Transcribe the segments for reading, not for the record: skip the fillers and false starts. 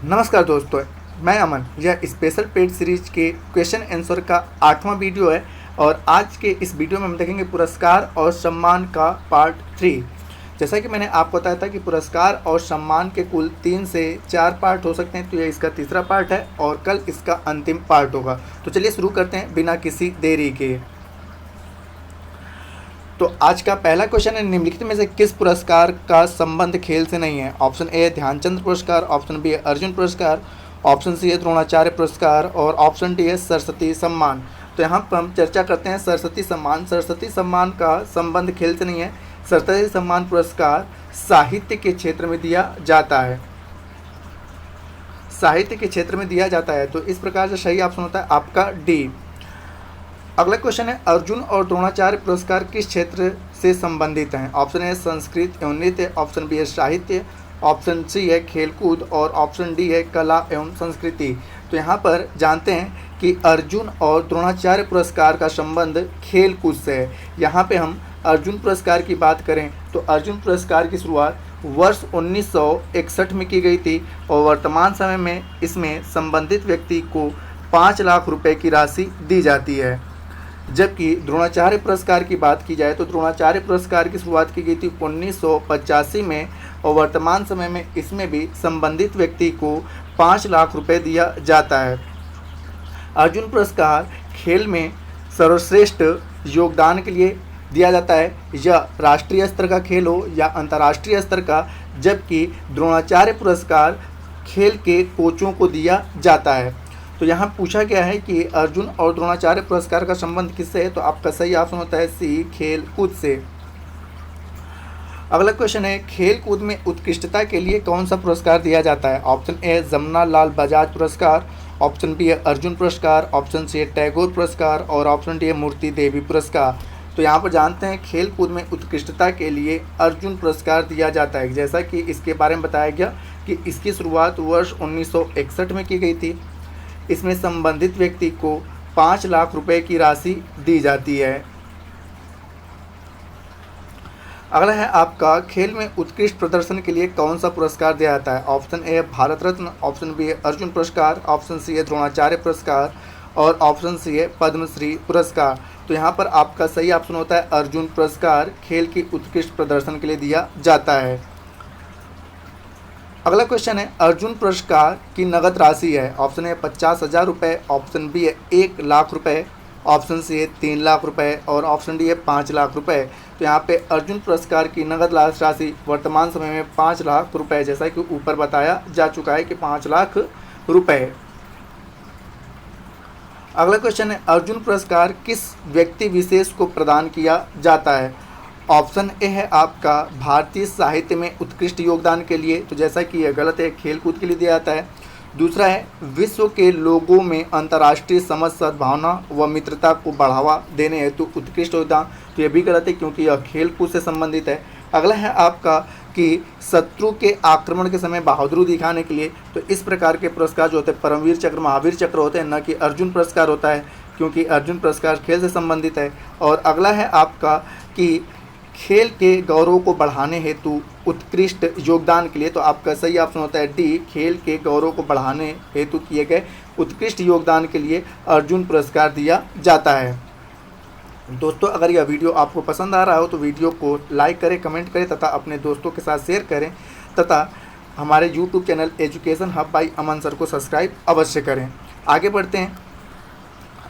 नमस्कार दोस्तों, मैं अमन। यह स्पेशल पेड सीरीज के क्वेश्चन आंसर का 8वां वीडियो है और आज के इस वीडियो में हम देखेंगे पुरस्कार और सम्मान का पार्ट 3। जैसा कि मैंने आपको बताया था कि पुरस्कार और सम्मान के कुल 3 से 4 पार्ट हो सकते हैं, तो यह इसका तीसरा पार्ट है और कल इसका अंतिम पार्ट होगा। तो चलिए शुरू करते हैं बिना किसी देरी के। तो आज का पहला क्वेश्चन है, निम्नलिखित में से किस पुरस्कार का संबंध खेल से नहीं है? ऑप्शन ए ध्यानचंद पुरस्कार, ऑप्शन बी अर्जुन पुरस्कार, ऑप्शन सी है द्रोणाचार्य पुरस्कार और ऑप्शन डी है सरस्वती सम्मान। तो यहाँ पर हम चर्चा करते हैं सरस्वती सम्मान। सरस्वती सम्मान का संबंध खेल से नहीं है। सरस्वती सम्मान पुरस्कार साहित्य के क्षेत्र में दिया जाता है, साहित्य के क्षेत्र में दिया जाता है। तो इस प्रकार से सही ऑप्शन होता है आपका डी। अगला क्वेश्चन है, अर्जुन और द्रोणाचार्य पुरस्कार किस क्षेत्र से संबंधित हैं? ऑप्शन ए संस्कृत एवं नृत्य, ऑप्शन बी है साहित्य, ऑप्शन सी है खेलकूद और ऑप्शन डी है कला एवं संस्कृति। तो यहाँ पर जानते हैं कि अर्जुन और द्रोणाचार्य पुरस्कार का संबंध खेलकूद से है। यहाँ पे हम अर्जुन पुरस्कार की बात करें तो अर्जुन पुरस्कार की शुरुआत वर्ष 1961 में की गई थी और वर्तमान समय में इसमें संबंधित व्यक्ति को 5 लाख रुपए की राशि दी जाती है। जबकि द्रोणाचार्य पुरस्कार की बात की जाए तो द्रोणाचार्य पुरस्कार की शुरुआत की गई थी 1985 में और वर्तमान समय में इसमें भी संबंधित व्यक्ति को 5 लाख रुपए दिया जाता है। अर्जुन पुरस्कार खेल में सर्वश्रेष्ठ योगदान के लिए दिया जाता है, या राष्ट्रीय स्तर का खेल हो या अंतर्राष्ट्रीय स्तर का, जबकि द्रोणाचार्य पुरस्कार खेल के कोचों को दिया जाता है। तो यहाँ पूछा गया है कि अर्जुन और द्रोणाचार्य पुरस्कार का संबंध किससे है? तो आपका सही ऑप्शन होता है सी खेल कूद से। अगला क्वेश्चन है, खेल कूद में उत्कृष्टता के लिए कौन सा पुरस्कार दिया जाता है? ऑप्शन ए जमुना लाल बजाज पुरस्कार, ऑप्शन बी है अर्जुन पुरस्कार, ऑप्शन सी है टैगोर पुरस्कार और ऑप्शन डी है मूर्ति देवी पुरस्कार। तो यहाँ पर जानते हैं खेल कूद में उत्कृष्टता के लिए अर्जुन पुरस्कार दिया जाता है। जैसा कि इसके बारे में बताया गया कि इसकी शुरुआत वर्ष 1961 में की गई थी। इसमें संबंधित व्यक्ति को 5 लाख रुपए की राशि दी जाती है। अगला है आपका, खेल में उत्कृष्ट प्रदर्शन के लिए कौन सा पुरस्कार दिया जाता है? Option A Bharat Ratna, option B है अर्जुन पुरस्कार, ऑप्शन सी है द्रोणाचार्य पुरस्कार और ऑप्शन सी है पद्मश्री पुरस्कार। तो यहाँ पर आपका सही ऑप्शन होता है अर्जुन पुरस्कार खेल की उत्कृष्ट प्रदर्शन के लिए दिया जाता है। अगला क्वेश्चन है, अर्जुन पुरस्कार की नगद राशि है। ऑप्शन ए 50,000 रुपये, ऑप्शन बी है 1 लाख रुपये, ऑप्शन सी है 3 लाख रुपये और ऑप्शन डी है 5 लाख रुपये। तो यहाँ पे अर्जुन पुरस्कार की नगद राशि वर्तमान समय में 5 लाख रुपये, जैसा कि ऊपर बताया जा चुका है कि 5 लाख रुपये। अगला क्वेश्चन है, अर्जुन पुरस्कार किस व्यक्ति विशेष को प्रदान किया जाता है? ऑप्शन ए है आपका भारतीय साहित्य में उत्कृष्ट योगदान के लिए, तो जैसा कि यह गलत है, खेल कूद के लिए दिया जाता है। दूसरा है विश्व के लोगों में अंतर्राष्ट्रीय समझ सद्भावना व मित्रता को बढ़ावा देने हेतु उत्कृष्ट योगदान, तो यह भी गलत है क्योंकि यह खेल कूद से संबंधित है। अगला है आपका कि शत्रु के आक्रमण के समय बहादुरी दिखाने के लिए, तो इस प्रकार के पुरस्कार जो होते हैं परमवीर चक्र महावीर चक्र होते हैं, न कि अर्जुन पुरस्कार होता है, क्योंकि अर्जुन पुरस्कार खेल से संबंधित है। और अगला है आपका कि खेल के गौरव को बढ़ाने हेतु उत्कृष्ट योगदान के लिए, तो आपका सही ऑप्शन होता है डी खेल के गौरव को बढ़ाने हेतु किए गए उत्कृष्ट योगदान के लिए अर्जुन पुरस्कार दिया जाता है। दोस्तों, अगर यह वीडियो आपको पसंद आ रहा हो तो वीडियो को लाइक करें, कमेंट करें तथा अपने दोस्तों के साथ शेयर करें तथा हमारे YouTube channel education hub by Aman sir को सब्सक्राइब अवश्य करें। आगे बढ़ते हैं।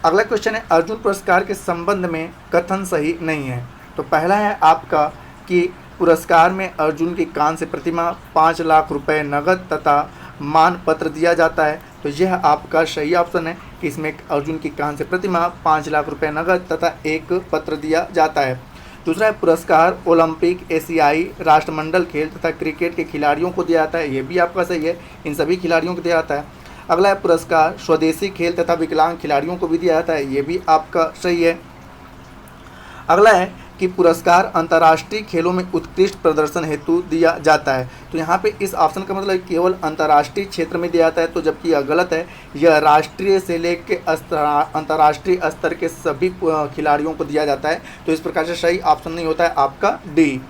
अगला क्वेश्चन है, अर्जुन पुरस्कार के संबंध में कथन सही नहीं है। तो पहला है आपका कि पुरस्कार में अर्जुन की कांस्य प्रतिमा, 5 लाख रुपए नगद तथा मान पत्र दिया जाता है। तो यह आपका सही ऑप्शन है कि इसमें अर्जुन की कांस्य प्रतिमा, 5 लाख रुपए नगद तथा एक पत्र दिया जाता है। दूसरा है पुरस्कार ओलंपिक, एशियाई, राष्ट्रमंडल खेल तथा क्रिकेट के खिलाड़ियों को दिया जाता है। ये भी आपका सही है, इन सभी खिलाड़ियों को दिया जाता है। अगला है पुरस्कार स्वदेशी खेल तथा विकलांग खिलाड़ियों को भी दिया जाता है। ये भी आपका सही है। अगला है कि पुरस्कार अंतर्राष्ट्रीय खेलों में उत्कृष्ट प्रदर्शन हेतु दिया जाता है। तो यहाँ पे इस ऑप्शन का मतलब केवल अंतर्राष्ट्रीय क्षेत्र में दिया जाता है, तो जबकि यह गलत है। यह राष्ट्रीय से लेकर अंतर्राष्ट्रीय स्तर के सभी खिलाड़ियों को दिया जाता है। तो इस प्रकार से सही ऑप्शन नहीं होता है आपका डी।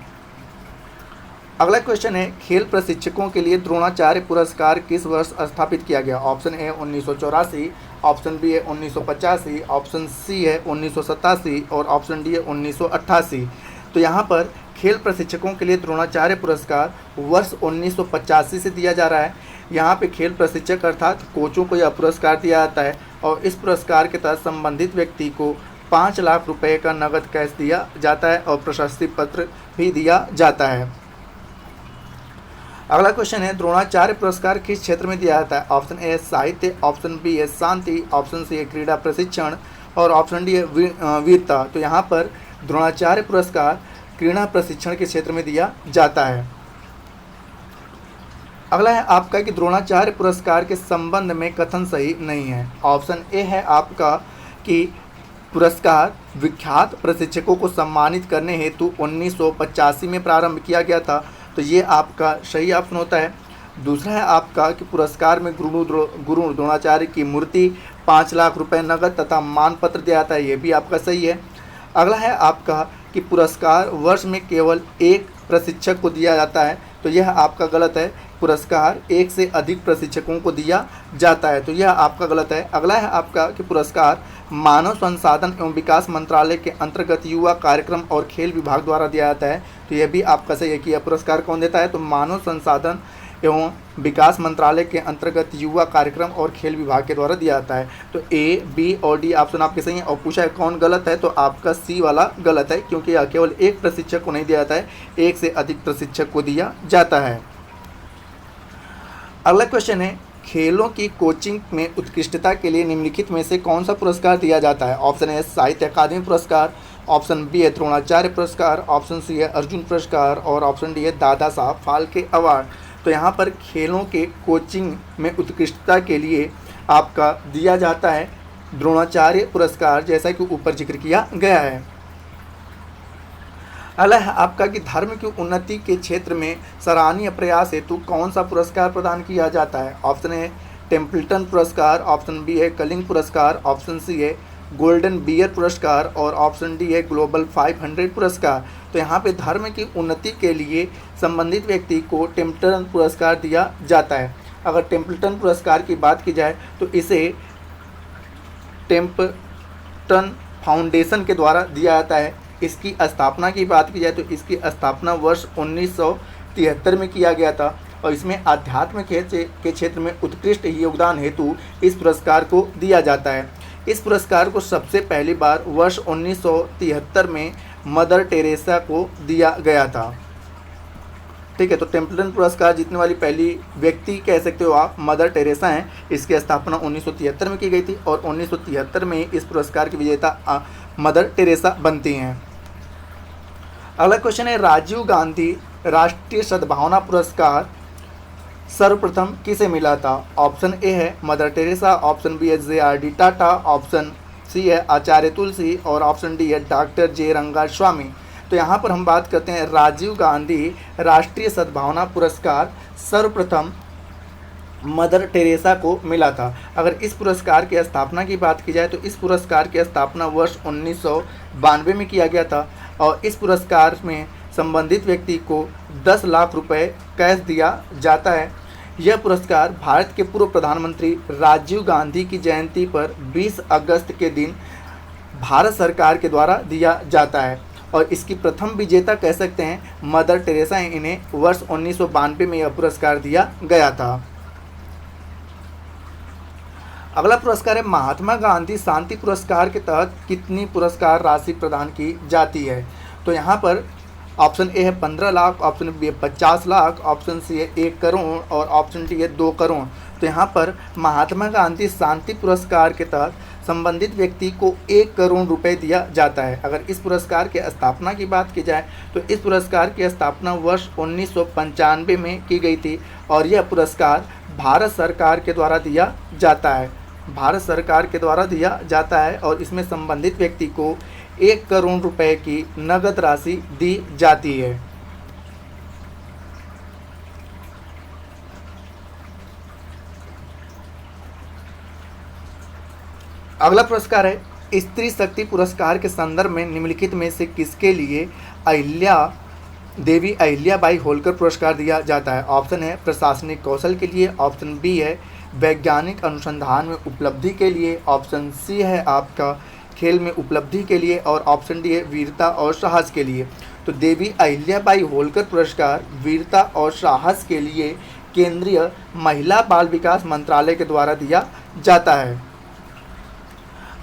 अगला क्वेश्चन है, खेल प्रशिक्षकों के लिए द्रोणाचार्य पुरस्कार किस वर्ष स्थापित किया गया? ऑप्शन ए 1984, ऑप्शन बी है 1985, ऑप्शन सी है 1987 और ऑप्शन डी है 1988। तो यहाँ पर खेल प्रशिक्षकों के लिए द्रोणाचार्य पुरस्कार वर्ष 1985 से दिया जा रहा है। यहाँ पे खेल प्रशिक्षक अर्थात कोचों को यह पुरस्कार दिया जाता है और इस पुरस्कार के तहत संबंधित व्यक्ति को 5 लाख रुपए का नगद कैश दिया जाता है और प्रशस्ति पत्र भी दिया जाता है। अगला क्वेश्चन है, द्रोणाचार्य पुरस्कार किस क्षेत्र में दिया जाता है? ऑप्शन ए साहित्य, ऑप्शन बी है शांति, ऑप्शन सी है क्रीड़ा प्रशिक्षण और ऑप्शन डी है वीरता। तो यहाँ पर द्रोणाचार्य पुरस्कार क्रीड़ा प्रशिक्षण के क्षेत्र में दिया जाता है। अगला है आपका कि द्रोणाचार्य पुरस्कार के संबंध में कथन सही नहीं है। ऑप्शन ए है आपका कि पुरस्कार विख्यात प्रशिक्षकों को सम्मानित करने हेतु 1985 में प्रारंभ किया गया था, तो ये आपका सही ऑप्शन होता है। दूसरा है आपका कि पुरस्कार में गुरु द्रोणाचार्य की मूर्ति, 5 लाख रुपए नगद तथा मान पत्र दिया जाता है, ये भी आपका सही है। अगला है आपका कि पुरस्कार वर्ष में केवल एक प्रशिक्षक को दिया जाता है, तो यह आपका गलत है। पुरस्कार एक से अधिक प्रशिक्षकों को दिया जाता है, तो यह आपका गलत है। अगला है आपका कि पुरस्कार मानव संसाधन एवं विकास मंत्रालय के अंतर्गत युवा कार्यक्रम और खेल विभाग द्वारा दिया जाता है, तो यह भी आपका सही है कि यह पुरस्कार कौन देता है, तो मानव संसाधन एवं विकास मंत्रालय के अंतर्गत युवा कार्यक्रम और खेल विभाग के द्वारा दिया जाता है। तो ए, बी और डी ऑप्शन आपके सही हैं। और पूछा है कौन गलत है, तो आपका सी वाला गलत है, क्योंकि यह केवल एक प्रशिक्षक को नहीं दिया जाता है, एक से अधिक प्रशिक्षक को दिया जाता है। अगला क्वेश्चन है, खेलों की कोचिंग में उत्कृष्टता के लिए निम्नलिखित में से कौन सा पुरस्कार दिया जाता है? ऑप्शन ए साहित्य अकादमी पुरस्कार, ऑप्शन बी है द्रोणाचार्य पुरस्कार, ऑप्शन सी है अर्जुन पुरस्कार और ऑप्शन डी है दादा साहब फाल्के अवार्ड। तो यहाँ पर खेलों के कोचिंग में उत्कृष्टता के लिए आपका दिया जाता है द्रोणाचार्य पुरस्कार, जैसा कि ऊपर जिक्र किया गया है। अगला है आपका कि धर्म की उन्नति के क्षेत्र में सराहनीय प्रयास हेतु कौन सा पुरस्कार प्रदान किया जाता है? ऑप्शन ए टेम्पल्टन पुरस्कार, ऑप्शन बी है कलिंग पुरस्कार, ऑप्शन सी है गोल्डन बियर पुरस्कार और ऑप्शन डी है ग्लोबल 500 पुरस्कार। तो यहाँ पे धर्म की उन्नति के लिए संबंधित व्यक्ति को टेम्पल्टन पुरस्कार दिया जाता है। अगर टेम्पल्टन पुरस्कार की बात की जाए तो इसे टेम्पल्टन फाउंडेशन के द्वारा दिया जाता है। इसकी स्थापना की बात की जाए तो इसकी स्थापना वर्ष 1973 में किया गया था और इसमें आध्यात्म के क्षेत्र में उत्कृष्ट योगदान हेतु इस पुरस्कार को दिया जाता है। इस पुरस्कार को सबसे पहली बार वर्ष 1973 में मदर टेरेसा को दिया गया था। ठीक है, तो टेम्पल्टन पुरस्कार जीतने वाली पहली व्यक्ति कह सकते हो आप मदर टेरेसा हैं। इसकी स्थापना 1973 में की गई थी और 1973 में इस पुरस्कार की विजेता मदर टेरेसा बनती हैं। अगला क्वेश्चन है, राजीव गांधी राष्ट्रीय सद्भावना पुरस्कार सर्वप्रथम किसे मिला था? ऑप्शन ए है मदर टेरेसा, ऑप्शन बी है JRD टाटा, ऑप्शन सी है आचार्य तुलसी और ऑप्शन डी है डॉक्टर जे रंगास्वामी। तो यहाँ पर हम बात करते हैं राजीव गांधी राष्ट्रीय सद्भावना पुरस्कार सर्वप्रथम मदर टेरेसा को मिला था। अगर इस पुरस्कार की स्थापना की बात की जाए तो इस पुरस्कार की स्थापना वर्ष 1992 में किया गया था और इस पुरस्कार में संबंधित व्यक्ति को 10 लाख रुपए कैश दिया जाता है। यह पुरस्कार भारत के पूर्व प्रधानमंत्री राजीव गांधी की जयंती पर 20 अगस्त के दिन भारत सरकार के द्वारा दिया जाता है और इसकी प्रथम विजेता कह सकते हैं मदर टेरेसा। इन्हें वर्ष 1992 में यह पुरस्कार दिया गया था। अगला पुरस्कार है, महात्मा गांधी शांति पुरस्कार के तहत कितनी पुरस्कार राशि प्रदान की जाती है? तो यहाँ पर ऑप्शन ए है 15 लाख, ऑप्शन बी है 50 लाख, ऑप्शन सी है 1 करोड़ और ऑप्शन डी है 2 करोड़। तो यहाँ पर महात्मा गांधी शांति पुरस्कार के तहत संबंधित व्यक्ति को 1 करोड़ रुपए दिया जाता है। अगर इस पुरस्कार की स्थापना की बात की जाए तो इस पुरस्कार की स्थापना वर्ष 1995 में की गई थी और यह पुरस्कार भारत सरकार के द्वारा दिया जाता है। भारत सरकार के द्वारा दिया जाता है और इसमें संबंधित व्यक्ति को 1 करोड़ रुपए की नगद राशि दी जाती है। अगला पुरस्कार है स्त्री शक्ति पुरस्कार के संदर्भ में निम्नलिखित में से किसके लिए अहिल्या देवी अहिल्याबाई होलकर पुरस्कार दिया जाता है? ऑप्शन है प्रशासनिक कौशल के लिए, ऑप्शन बी है वैज्ञानिक अनुसंधान में उपलब्धि के लिए, ऑप्शन सी है आपका खेल में उपलब्धि के लिए और ऑप्शन डी है वीरता और साहस के लिए। तो देवी अहिल्याबाई होलकर पुरस्कार वीरता और साहस के लिए केंद्रीय महिला बाल विकास मंत्रालय के द्वारा दिया जाता है।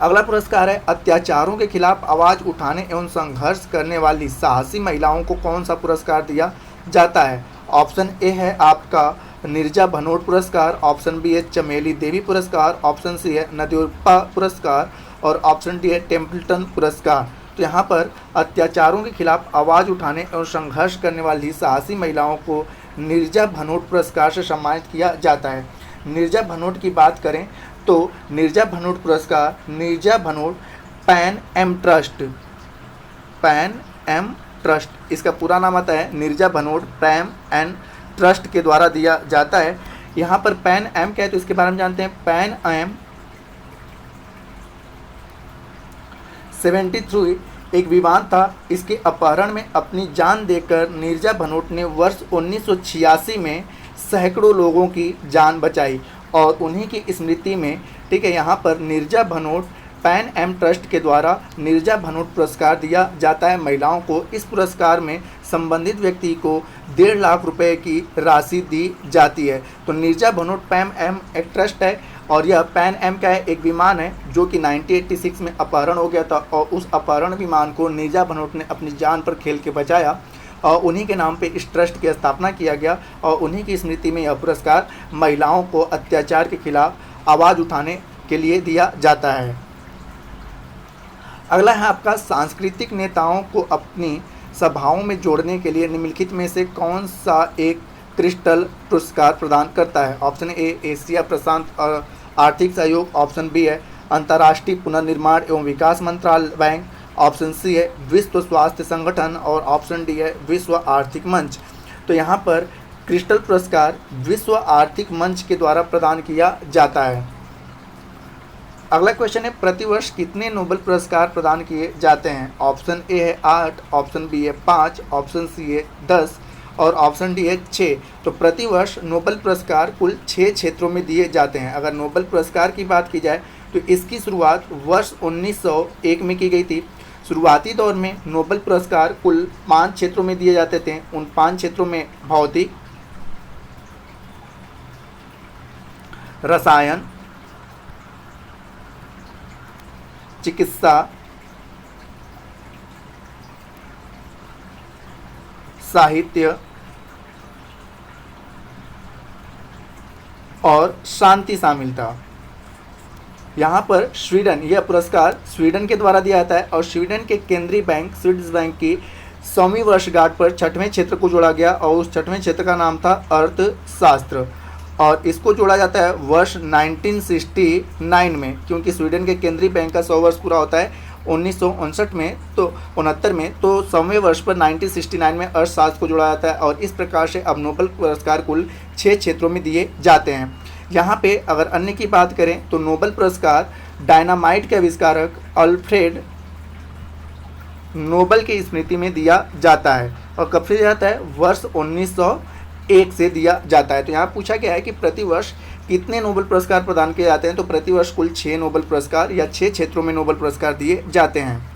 अगला पुरस्कार है अत्याचारों के खिलाफ आवाज़ उठाने एवं संघर्ष करने वाली साहसी महिलाओं को कौन सा पुरस्कार दिया जाता है? ऑप्शन ए है आपका नीरजा भनोट पुरस्कार, ऑप्शन बी है चमेली देवी पुरस्कार, ऑप्शन सी है नद्योपा पुरस्कार और ऑप्शन डी है टेम्पल्टन पुरस्कार। तो यहाँ पर अत्याचारों के खिलाफ आवाज़ उठाने एवं संघर्ष करने वाली साहसी महिलाओं को नीरजा भनोट पुरस्कार से सम्मानित किया जाता है। नीरजा भनोट की बात करें तो नीरजा भनोट पुरस्कार Neerja Bhanot Pan Am trust इसका पूरा नाम आता है Neerja Bhanot Pan Am trust के द्वारा दिया जाता है। यहाँ पर पैन एम क्या है तो इसके बारे में जानते हैं। पैन एम 73 एक विमान था। इसके अपहरण में अपनी जान देकर नीरजा भनोट ने वर्ष 1986 में सैकड़ों लोगों की जान बचाई और उन्हीं की स्मृति में ठीक है यहाँ पर Neerja Bhanot Pan Am trust के द्वारा नीरजा भनोट पुरस्कार दिया जाता है महिलाओं को। इस पुरस्कार में संबंधित व्यक्ति को 1.5 लाख रुपए की राशि दी जाती है। तो नीरजा भनोट पैन एम एक ट्रस्ट है और यह पैन एम का है एक विमान है जो कि 1986 में अपहरण हो गया था और उस अपहरण विमान को नीरजा भनोट ने अपनी जान पर खेल के बचाया और उन्हीं के नाम पे इस ट्रस्ट की स्थापना किया गया और उन्हीं की स्मृति में यह पुरस्कार महिलाओं को अत्याचार के खिलाफ आवाज़ उठाने के लिए दिया जाता है। अगला है आपका सांस्कृतिक नेताओं को अपनी सभाओं में जोड़ने के लिए निम्नलिखित में से कौन सा एक क्रिस्टल पुरस्कार प्रदान करता है? ऑप्शन ए एशिया प्रशांत आर्थिक सहयोग, ऑप्शन बी है अंतर्राष्ट्रीय पुनर्निर्माण एवं विकास मंत्रालय बैंक, ऑप्शन सी है विश्व स्वास्थ्य संगठन और ऑप्शन डी है विश्व आर्थिक मंच। तो यहाँ पर क्रिस्टल पुरस्कार विश्व आर्थिक मंच के द्वारा प्रदान किया जाता है। अगला क्वेश्चन है प्रतिवर्ष कितने नोबेल पुरस्कार प्रदान किए जाते हैं? ऑप्शन ए है 8, ऑप्शन बी है 5, ऑप्शन सी है 10 और ऑप्शन डी है 6। तो प्रतिवर्ष नोबेल पुरस्कार कुल 6 क्षेत्रों में दिए जाते हैं। अगर नोबेल पुरस्कार की बात की जाए तो इसकी शुरुआत वर्ष 1901 में की गई थी। शुरुआती दौर में नोबेल पुरस्कार कुल 5 क्षेत्रों में दिए जाते थे। उन 5 क्षेत्रों में भौतिक, रसायन, चिकित्सा, साहित्य और शांति शामिल था। यहाँ पर स्वीडन, यह पुरस्कार स्वीडन के द्वारा दिया जाता है और स्वीडन के केंद्रीय बैंक स्वीडिश बैंक की 100वीं वर्षगांठ पर 6वें क्षेत्र को जोड़ा गया और उस 6वें क्षेत्र का नाम था अर्थशास्त्र और इसको जोड़ा जाता है वर्ष 1969 में, क्योंकि स्वीडन के केंद्रीय बैंक का 100 वर्ष पूरा होता है 1959 में, तो 69 में, तो 100वें वर्ष पर 1969 में अर्थशास्त्र को जोड़ा जाता है और इस प्रकार से अब नोबेल पुरस्कार कुल 6 क्षेत्रों में दिए जाते हैं। यहाँ पे अगर अन्य की बात करें तो नोबेल पुरस्कार डायनामाइट के आविष्कारक अल्फ्रेड नोबेल की स्मृति में दिया जाता है और कब से दिया जाता है? वर्ष 1901 से दिया जाता है। तो यहाँ पूछा गया है कि प्रतिवर्ष कितने नोबेल पुरस्कार प्रदान किए जाते हैं? तो प्रतिवर्ष कुल 6 नोबेल पुरस्कार या 6 क्षेत्रों में नोबेल पुरस्कार दिए जाते हैं।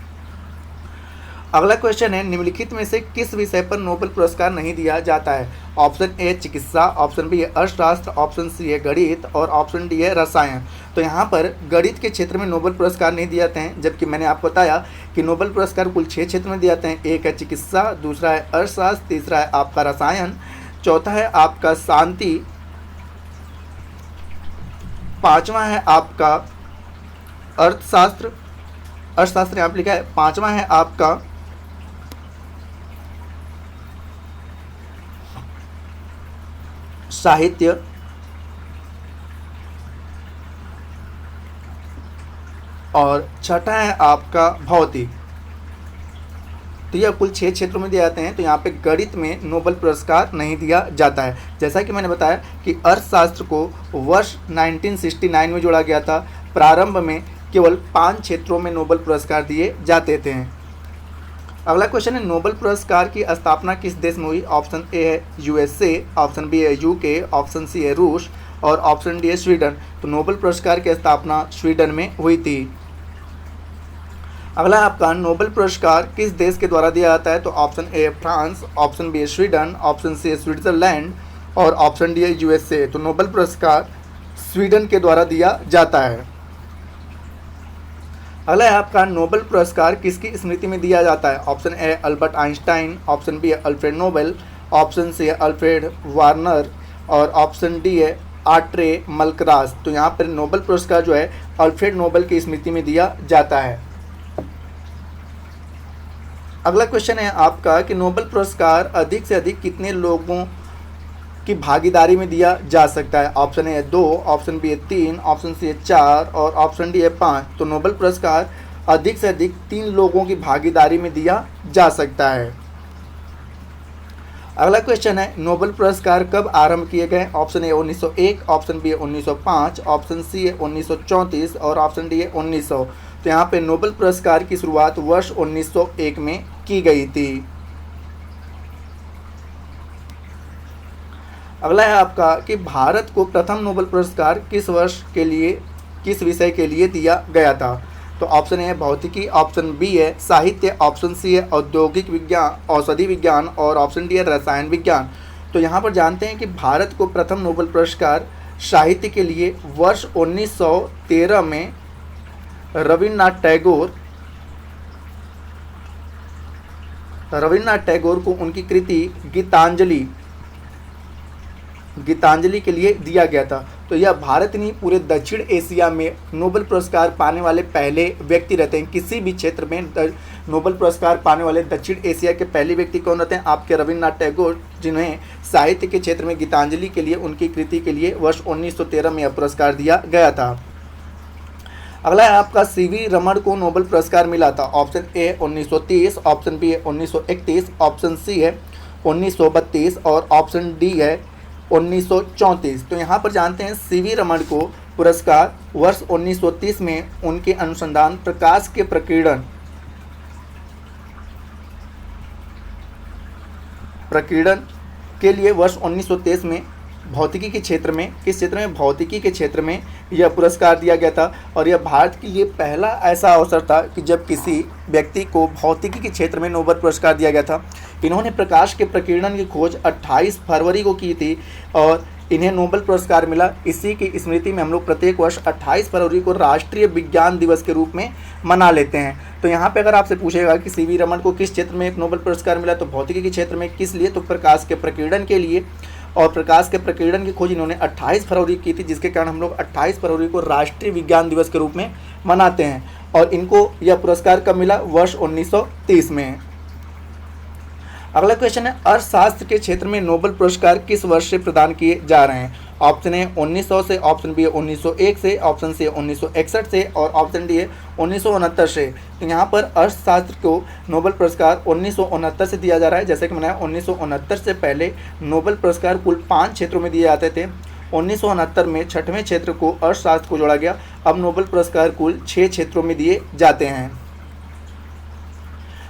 अगला क्वेश्चन है निम्नलिखित में से किस विषय पर नोबेल पुरस्कार नहीं दिया जाता है? ऑप्शन ए चिकित्सा, ऑप्शन बी है अर्थशास्त्र, ऑप्शन सी है गणित और ऑप्शन डी है रसायन। तो यहाँ पर गणित के क्षेत्र में नोबेल पुरस्कार नहीं दिए जाते हैं, जबकि मैंने आपको बताया कि नोबेल पुरस्कार कुल 6 क्षेत्र में दिए जाते हैं। एक है चिकित्सा, दूसरा है अर्थशास्त्र, तीसरा है आपका रसायन, चौथा है आपका शांति, पांचवा है आपका अर्थशास्त्र यहाँ पे लिखा है, पांचवा है आपका साहित्य और छठा है आपका भौतिक। तो यह कुल 6 क्षेत्रों में दिए जाते हैं। तो यहाँ पे गणित में नोबेल पुरस्कार नहीं दिया जाता है। जैसा कि मैंने बताया कि अर्थशास्त्र को वर्ष 1969 में जोड़ा गया था। प्रारंभ में केवल 5 क्षेत्रों में नोबेल पुरस्कार दिए जाते थे। अगला क्वेश्चन है नोबेल पुरस्कार की स्थापना किस देश में हुई? ऑप्शन ए है यूएसए, ऑप्शन बी है यूके, ऑप्शन सी है रूस और ऑप्शन डी है स्वीडन। तो नोबेल पुरस्कार की स्थापना स्वीडन में हुई थी। अगला आपका नोबेल पुरस्कार किस देश के द्वारा दिया जाता है? तो ऑप्शन ए है फ्रांस, ऑप्शन बी है स्वीडन, ऑप्शन सी है स्विट्जरलैंड और ऑप्शन डी है यूएसए। तो नोबेल पुरस्कार स्वीडन के द्वारा दिया जाता है। अगला है आपका नोबेल पुरस्कार किसकी स्मृति में दिया जाता है? Option A Albert Einstein, option B है अल्फ्रेड नोबेल, ऑप्शन सी है अल्फ्रेड वार्नर और ऑप्शन डी है आर्ट्रे मलकरास। तो यहाँ पर नोबेल पुरस्कार जो है अल्फ्रेड नोबेल की स्मृति में दिया जाता है। अगला क्वेश्चन है आपका कि नोबेल पुरस्कार अधिक से अधिक कितने लोगों की भागीदारी में दिया जा सकता है? ऑप्शन ए है 2, ऑप्शन बी है 3, ऑप्शन सी है 4 और ऑप्शन डी है 5। तो नोबेल पुरस्कार अधिक से अधिक 3 लोगों की भागीदारी में दिया जा सकता है। अगला क्वेश्चन है नोबेल पुरस्कार कब आरंभ किए गए? ऑप्शन ए 1901, ऑप्शन बी है 1905, ऑप्शन सी है 1934 और ऑप्शन डी है 1900। तो यहाँ पे नोबेल पुरस्कार की शुरुआत वर्ष 1901 में की गई थी। अगला है आपका कि भारत को प्रथम नोबेल पुरस्कार किस वर्ष के लिए किस विषय के लिए दिया गया था? तो ऑप्शन ए है भौतिकी, ऑप्शन बी है साहित्य, ऑप्शन सी है औद्योगिक विज्ञान औषधि विज्ञान और ऑप्शन डी है रसायन विज्ञान। तो यहाँ पर जानते हैं कि भारत को प्रथम नोबेल पुरस्कार साहित्य के लिए वर्ष 1913 में रविन्द्रनाथ टैगोर को उनकी कृति गीतांजलि के लिए दिया गया था। तो यह भारत नहीं पूरे दक्षिण एशिया में नोबेल पुरस्कार पाने वाले पहले व्यक्ति रहते हैं। किसी भी क्षेत्र में नोबेल पुरस्कार पाने वाले दक्षिण एशिया के पहले व्यक्ति कौन रहते हैं? आपके रविन्द्रनाथ टैगोर, जिन्हें साहित्य के क्षेत्र में गीतांजलि के लिए उनकी कृति के लिए वर्ष 1913 में यह पुरस्कार दिया गया था। अगला है आपका सीवी रमन को नोबेल पुरस्कार मिला था। ऑप्शन ए 1930, ऑप्शन बी है 1931, ऑप्शन सी है 1932 और ऑप्शन डी है 1934। तो यहाँ पर जानते हैं सीवी रमन को पुरस्कार वर्ष 1930 में उनके अनुसंधान प्रकाश के प्रकीर्णन के लिए वर्ष 1923 में भौतिकी के क्षेत्र में किस क्षेत्र में? भौतिकी के क्षेत्र में यह पुरस्कार दिया गया था। और यह भारत के लिए पहला ऐसा अवसर था कि जब किसी व्यक्ति को भौतिकी के क्षेत्र में नोबेल पुरस्कार दिया गया था। इन्होंने प्रकाश के प्रकीर्णन की खोज 28 फरवरी को की थी और इन्हें नोबेल पुरस्कार मिला। इसी की स्मृति में हम लोग प्रत्येक वर्ष 28 फरवरी को राष्ट्रीय विज्ञान दिवस के रूप में मना लेते हैं। तो यहाँ पे अगर आपसे पूछेगा कि सीवी रमन को किस क्षेत्र में एक नोबेल पुरस्कार मिला, तो भौतिकी के क्षेत्र में। किस लिए? तो प्रकाश के प्रकीर्णन के लिए। और प्रकाश के प्रकीर्णन की खोज इन्होंने 28 फरवरी की थी, जिसके कारण हम लोग 28 फरवरी को राष्ट्रीय विज्ञान दिवस के रूप में मनाते हैं। और इनको यह पुरस्कार कब मिला? वर्ष 1930 में। अगला क्वेश्चन है अर्थशास्त्र के क्षेत्र में नोबेल पुरस्कार किस वर्ष से प्रदान किए जा रहे हैं? ऑप्शन ए 1900 से, ऑप्शन बी 1901 से, ऑप्शन सी 1961 से और ऑप्शन डी है 1969 से। तो यहाँ पर अर्थशास्त्र को नोबेल पुरस्कार 1969 से दिया जा रहा है। जैसे कि मैंने 1969 से पहले नोबेल पुरस्कार कुल 5 क्षेत्रों में दिए जाते थे। 1969 में 6वें क्षेत्र को अर्थशास्त्र को जोड़ा गया। अब नोबेल पुरस्कार कुल 6 क्षेत्रों में दिए जाते हैं।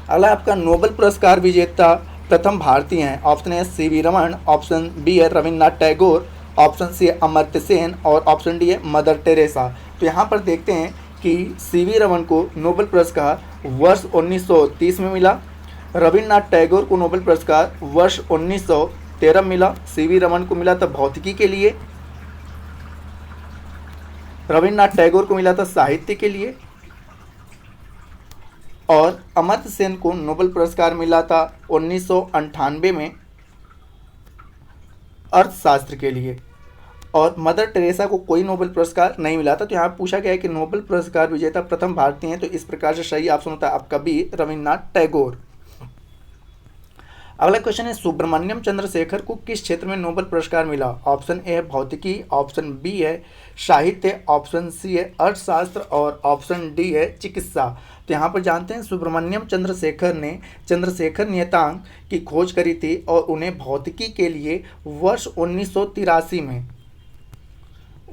अगला आपका नोबेल पुरस्कार विजेता प्रथम भारतीय हैं। Option A CV Raman, option B है रविन्द्रनाथ टैगोर, ऑप्शन सी है अमर्त्य सेन और ऑप्शन डी है मदर टेरेसा। तो यहाँ पर देखते हैं कि सीवी रमन को नोबेल पुरस्कार वर्ष 1930 में मिला। रविन्द्रनाथ टैगोर को नोबेल पुरस्कार वर्ष 1913 में मिला। सीवी रमन को मिला था भौतिकी के लिए, रविन्द्रनाथ टैगोर को मिला था साहित्य के लिए और अमर्त्य सेन को नोबेल पुरस्कार मिला था 1998 में अर्थशास्त्र के लिए। और मदर टेरेसा को कोई नोबेल पुरस्कार नहीं मिला था। तो यहाँ पूछा गया है कि नोबेल पुरस्कार विजेता प्रथम भारतीय हैं, तो इस प्रकार से सही ऑप्शन होता है आपका बी रविन्द्रनाथ टैगोर। अगला क्वेश्चन है सुब्रमण्यम चंद्रशेखर को किस क्षेत्र में नोबेल पुरस्कार मिला? ऑप्शन ए है भौतिकी, ऑप्शन बी है साहित्य, ऑप्शन सी है अर्थशास्त्र और ऑप्शन डी है चिकित्सा। तो यहाँ पर जानते हैं सुब्रमण्यम चंद्रशेखर ने चंद्रशेखर नियतांक की खोज करी थी और उन्हें भौतिकी के लिए वर्ष 1983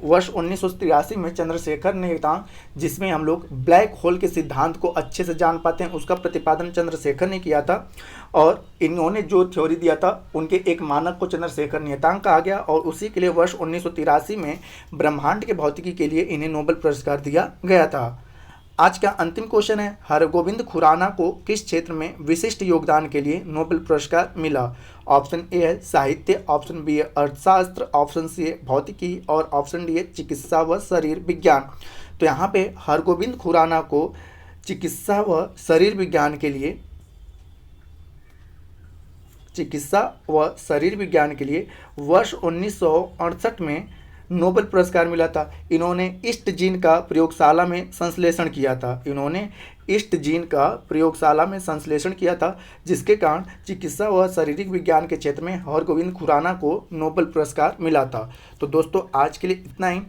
वर्ष 1983 में चंद्रशेखर नियतांक, जिसमें हम लोग ब्लैक होल के सिद्धांत को अच्छे से जान पाते हैं, उसका प्रतिपादन चंद्रशेखर ने किया था। और इन्होंने जो थ्योरी दिया था उनके एक मानक को चंद्रशेखर नियतांक कहा गया, और उसी के लिए वर्ष 1983 में ब्रह्मांड के भौतिकी के लिए इन्हें नोबेल पुरस्कार दिया गया था। आज का अंतिम क्वेश्चन है, हरगोविंद खुराना को किस क्षेत्र में विशिष्ट योगदान के लिए नोबेल पुरस्कार मिला? ऑप्शन ए है साहित्य, ऑप्शन बी है अर्थशास्त्र, ऑप्शन सी है भौतिकी, और ऑप्शन डी है चिकित्सा व शरीर विज्ञान। तो यहाँ पे हरगोविंद खुराना को चिकित्सा व शरीर विज्ञान के लिए वर्ष 1968 में नोबेल पुरस्कार मिला था। इन्होंने ईस्ट जीन का प्रयोगशाला में संश्लेषण किया था, जिसके कारण चिकित्सा व शारीरिक विज्ञान के क्षेत्र में हरगोविंद खुराना को नोबेल पुरस्कार मिला था। तो दोस्तों आज के लिए इतना ही।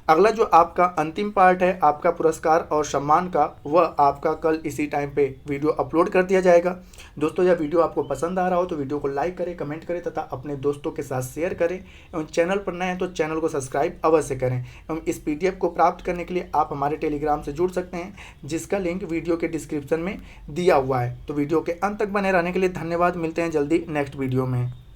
अगला जो आपका अंतिम पार्ट है आपका पुरस्कार और सम्मान का, वह आपका कल इसी टाइम पे वीडियो अपलोड कर दिया जाएगा। दोस्तों यह वीडियो आपको पसंद आ रहा हो तो वीडियो को लाइक करें, कमेंट करें तथा अपने दोस्तों के साथ शेयर करें, एवं चैनल पर नए हैं तो चैनल को सब्सक्राइब अवश्य करें। एवं इस PDF को प्राप्त करने के लिए आप हमारे टेलीग्राम से जुड़ सकते हैं, जिसका लिंक वीडियो के डिस्क्रिप्शन में दिया हुआ है। तो वीडियो के अंत तक बने रहने के लिए धन्यवाद। मिलते हैं जल्दी नेक्स्ट वीडियो में।